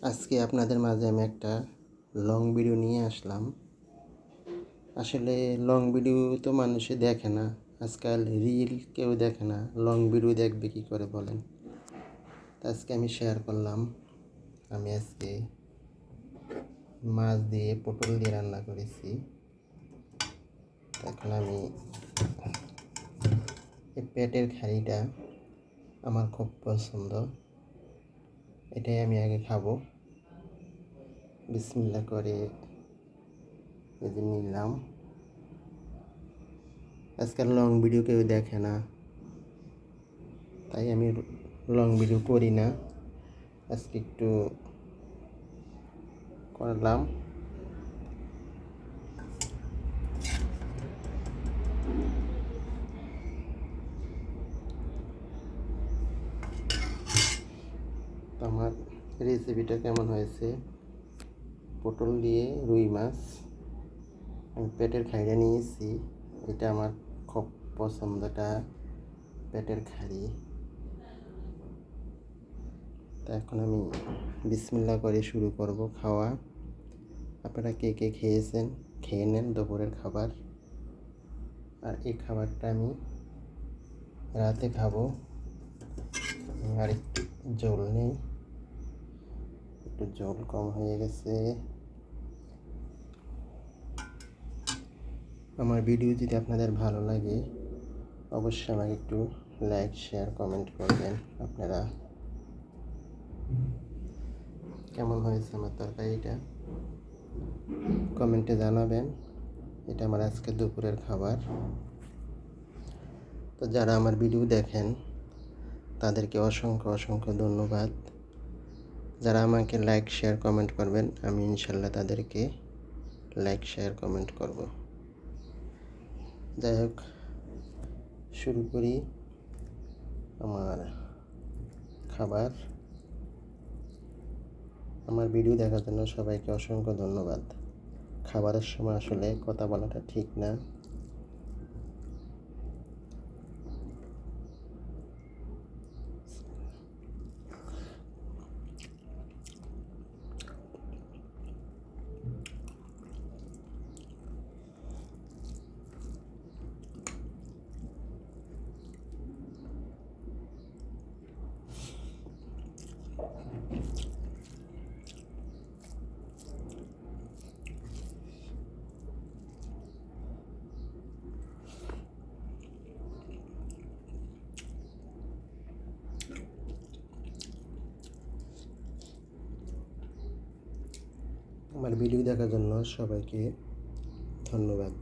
আজকে আপনাদের মাঝে আমি একটা লং ভিডিও নিয়ে আসলাম। আসলে লং ভিডিও তো মানুষে দেখে না, আজকাল রিল কেউ দেখে না, লং ভিডিও দেখবে কী করে বলেন। আজকে আমি শেয়ার করলাম, আমি আজকে মাছ দিয়ে পটল দিয়ে রান্না করেছি। এখন আমি এই পেটের খাড়িটা আমার খুব পছন্দ, এটাই আমি আগে খাবো। বিসমিল্লাহ করে এই যে নিলাম। আজকাল লং ভিডিও কেউ দেখে না, তাই আমি লং ভিডিও করি না। আজকে একটু করলাম। আমার রেসিপিটা কেমন হয়েছে, পটল দিয়ে রুই মাছ আমি পেটের খাইড়া নিয়েছি। এটা আমার খুব পছন্দটা, পেটের খাড়ি। তা এখন আমি বিসমিল্লাহ করে শুরু করব খাওয়া। আপনারা কে কে খেয়েছেন খেয়ে নেন দুপুরের খাবার। আর এই খাবারটা আমি রাতে খাবো। আর একটু জল নেই, একটু জল কম হয়ে গেছে। আমার ভিডিও যদি আপনাদের ভালো লাগে অবশ্যই আমাকে একটু লাইক শেয়ার কমেন্ট করবেন। আপনারা কেমন হয়েছে আমার তরকারিটা কমেন্টে জানাবেন। এটা আমার আজকে দুপুরের খাবার। তো যারা আমার ভিডিও দেখেন তাদেরকে অসংখ্য অসংখ্য ধন্যবাদ। যারা আমাকে লাইক শেয়ার কমেন্ট করবেন আমি ইনশাল্লাহ তাদেরকে লাইক শেয়ার কমেন্ট করব। যাই হোক, শুরু করি আমার খাবার। আমার ভিডিও দেখার জন্য সবাইকে অসংখ্য ধন্যবাদ। খাবারের সময় আসলে কথা বলাটা ঠিক না। আমার ভিডিও দেখার জন্য সবাইকে ধন্যবাদ।